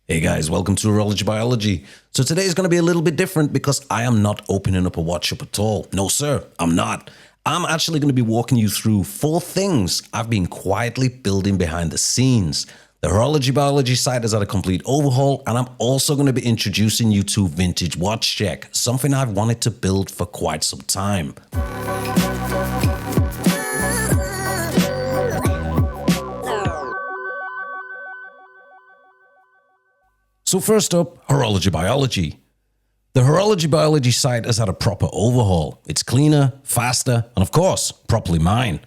Hey guys, welcome to Horology Biology. So today is going to be a little bit different because I am not opening up a watch shop at all. No sir, I'm not. I'm actually going to be walking you through 4 things I've been quietly building behind the scenes. The Horology Biology site has had a complete overhaul, and I'm also going to be introducing you to Vintage Watch Check, something I've wanted to build for quite some time. So first up, Horology Biology. The Horology Biology site has had a proper overhaul. It's cleaner, faster, and of course, properly mined.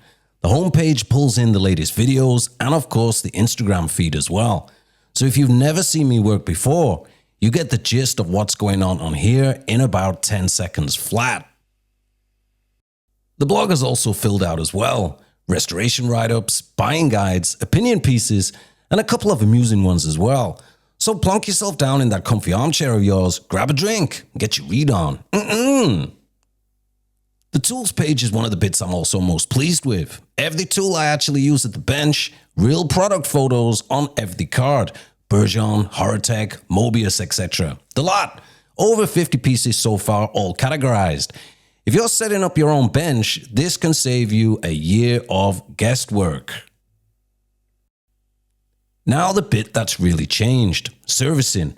The homepage pulls in the latest videos and of course the Instagram feed as well. So if you've never seen me work before, you get the gist of what's going on here in about 10 seconds flat. The blog is also filled out as well. Restoration write-ups, buying guides, opinion pieces, and a couple of amusing ones as well. So plonk yourself down in that comfy armchair of yours, grab a drink, and get your read on. The tools page is one of the bits I'm also most pleased with. Every tool I actually use at the bench, real product photos on every card. Bergeron, Horotech, Mobius, etc. The lot. Over 50 pieces so far, all categorized. If you're setting up your own bench, this can save you a year of guesswork. Now the bit that's really changed, servicing.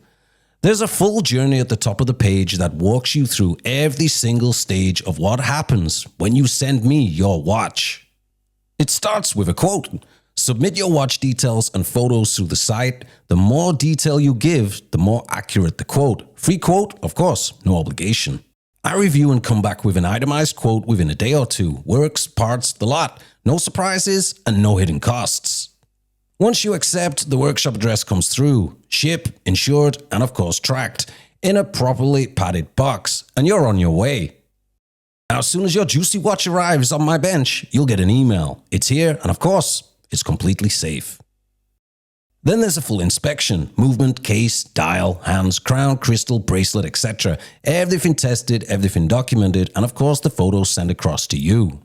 There's a full journey at the top of the page that walks you through every single stage of what happens when you send me your watch. It starts with a quote. Submit your watch details and photos through the site. The more detail you give, the more accurate the quote. Free quote, of course, no obligation. I review and come back with an itemized quote within a day or two. Works, parts, the lot. No surprises and no hidden costs. Once you accept, the workshop address comes through, ship, insured, and of course tracked, in a properly padded box, and you're on your way. Now as soon as your juicy watch arrives on my bench, you'll get an email. It's here, and of course, it's completely safe. Then there's a full inspection, movement, case, dial, hands, crown, crystal, bracelet, etc. Everything tested, everything documented, and of course the photos sent across to you.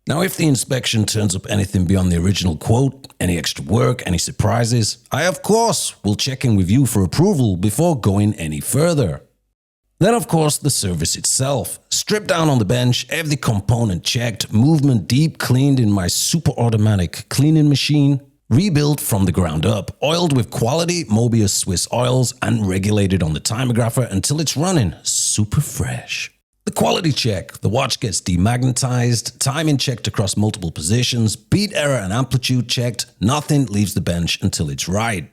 Now, if the inspection turns up anything beyond the original quote, any extra work, any surprises, I of course will check in with you for approval before going any further. Then of course the service itself. Stripped down on the bench, every component checked, movement deep cleaned in my super automatic cleaning machine, rebuilt from the ground up, oiled with quality Mobius Swiss oils and regulated on the timographer until it's running super fresh. The quality check, the watch gets demagnetized, timing checked across multiple positions, beat error and amplitude checked, nothing leaves the bench until it's right.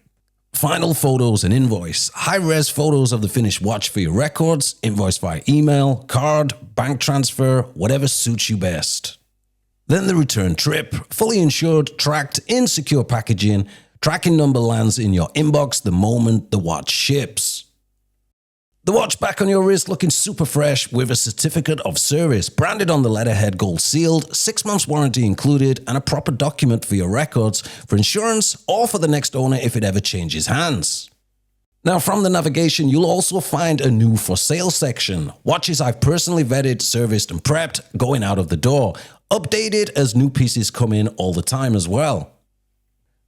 Final photos and invoice, high-res photos of the finished watch for your records, invoice via email, card, bank transfer, whatever suits you best. Then the return trip, fully insured, tracked in secure packaging, tracking number lands in your inbox the moment the watch ships. The watch back on your wrist looking super fresh with a certificate of service, branded on the letterhead gold sealed, 6 months warranty included, and a proper document for your records, for insurance or for the next owner if it ever changes hands. Now from the navigation you'll also find a new for sale section, watches I've personally vetted, serviced and prepped going out of the door, updated as new pieces come in all the time as well.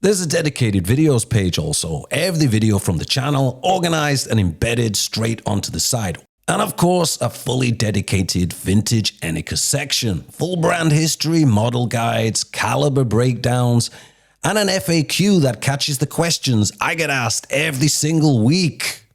There's a dedicated videos page also, every video from the channel, organized and embedded straight onto the site. And of course, a fully dedicated vintage Enicar section, full brand history, model guides, caliber breakdowns, and an FAQ that catches the questions I get asked every single week.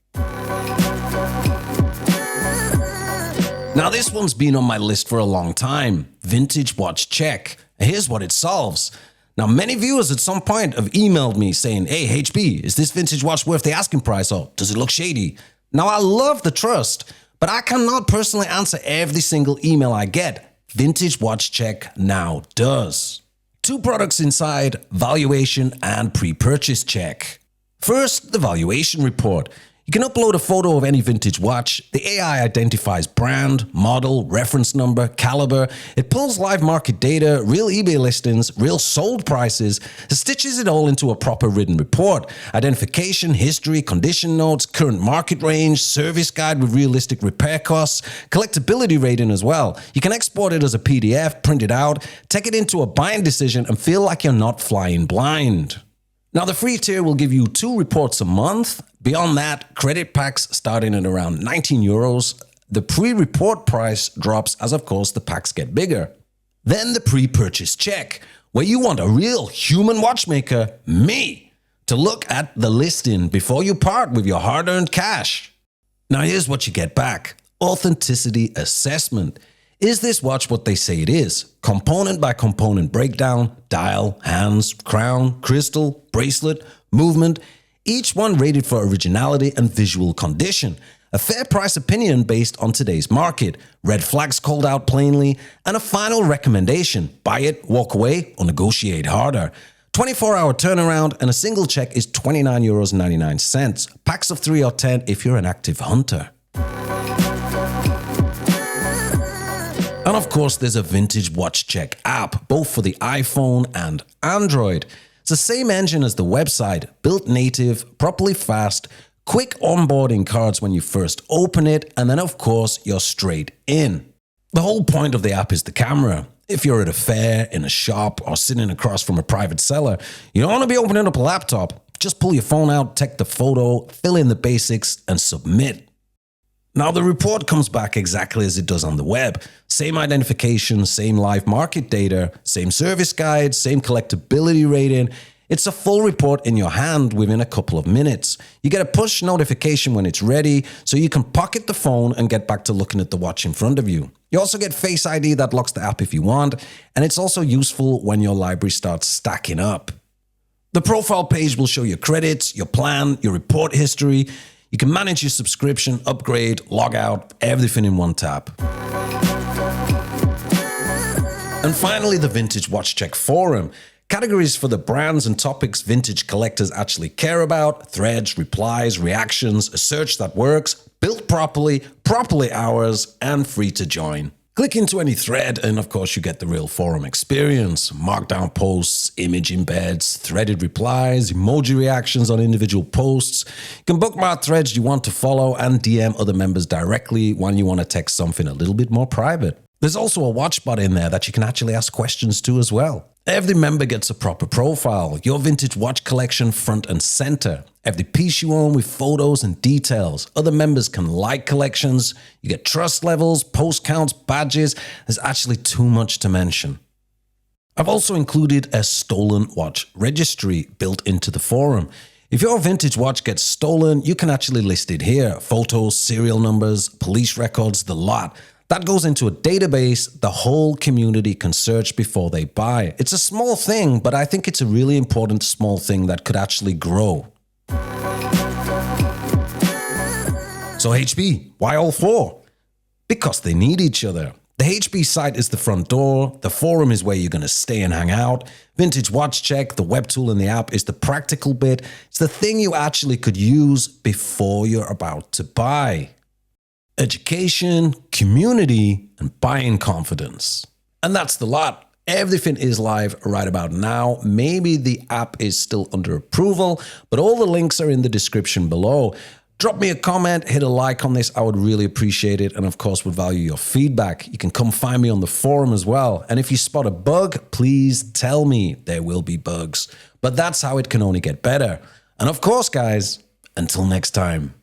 Now this one's been on my list for a long time, Vintage Watch Check. Here's what it solves. Now, many viewers at some point have emailed me saying, hey, HB, is this vintage watch worth the asking price or does it look shady? Now, I love the trust, but I cannot personally answer every single email I get. Vintage Watch Check now does. 2 products inside, valuation and pre-purchase check. First, the valuation report. You can upload a photo of any vintage watch. The AI identifies brand, model, reference number, caliber. It pulls live market data, real eBay listings, real sold prices, stitches it all into a proper written report. Identification, history, condition notes, current market range, service guide with realistic repair costs, collectability rating as well. You can export it as a PDF, print it out, take it into a buying decision and feel like you're not flying blind. Now, the free tier will give you 2 reports a month. Beyond that, credit packs starting at around 19 euros. The pre-report price drops as, of course, the packs get bigger. Then the pre-purchase check, where you want a real human watchmaker, me, to look at the listing before you part with your hard-earned cash. Now, here's what you get back. Authenticity assessment. Is this watch what they say it is? Component by component breakdown, dial, hands, crown, crystal, bracelet, movement, each one rated for originality and visual condition. A fair price opinion based on today's market, red flags called out plainly, and a final recommendation: buy it, walk away, or negotiate harder. 24-hour turnaround and a single check is €29.99. Packs of 3 or 10 if you're an active hunter. And of course, there's a vintage watch check app, both for the iPhone and Android. It's the same engine as the website, built native, properly fast, quick onboarding cards when you first open it, and then of course, you're straight in. The whole point of the app is the camera. If you're at a fair, in a shop, or sitting across from a private seller, you don't want to be opening up a laptop. Just pull your phone out, take the photo, fill in the basics, and submit. Now, the report comes back exactly as it does on the web. Same identification, same live market data, same service guide, same collectability rating. It's a full report in your hand within a couple of minutes. You get a push notification when it's ready, so you can pocket the phone and get back to looking at the watch in front of you. You also get Face ID that locks the app if you want, and it's also useful when your library starts stacking up. The profile page will show your credits, your plan, your report history. You can manage your subscription, upgrade, log out, everything in one tap. And finally, the Vintage Watch Check Forum. Categories for the brands and topics vintage collectors actually care about, threads, replies, reactions, a search that works, built properly ours, and free to join. Click into any thread and of course you get the real forum experience. Markdown posts, image embeds, threaded replies, emoji reactions on individual posts. You can bookmark threads you want to follow and DM other members directly when you want to text something a little bit more private. There's also a watch bot in there that you can actually ask questions to as well. Every member gets a proper profile, your vintage watch collection front and center. Every piece you own with photos and details. Other members can like collections. You get trust levels, post counts, badges. There's actually too much to mention. I've also included a stolen watch registry built into the forum. If your vintage watch gets stolen, you can actually list it here. Photos, serial numbers, police records, the lot. That goes into a database the whole community can search before they buy. It's a small thing, but I think it's a really important small thing that could actually grow. So HB, why all 4? Because they need each other. The HB site is the front door, the forum is where you're going to stay and hang out, Vintage Watch Check, the web tool in the app, is the practical bit. It's the thing you actually could use before you're about to buy. Education, community, and buying confidence. And that's the lot. Everything is live right about now. Maybe the app is still under approval, but all the links are in the description below. Drop me a comment, hit a like on this. I would really appreciate it. And of course, would value your feedback. You can come find me on the forum as well. And if you spot a bug, please tell me. There will be bugs. But that's how it can only get better. And of course, guys, until next time.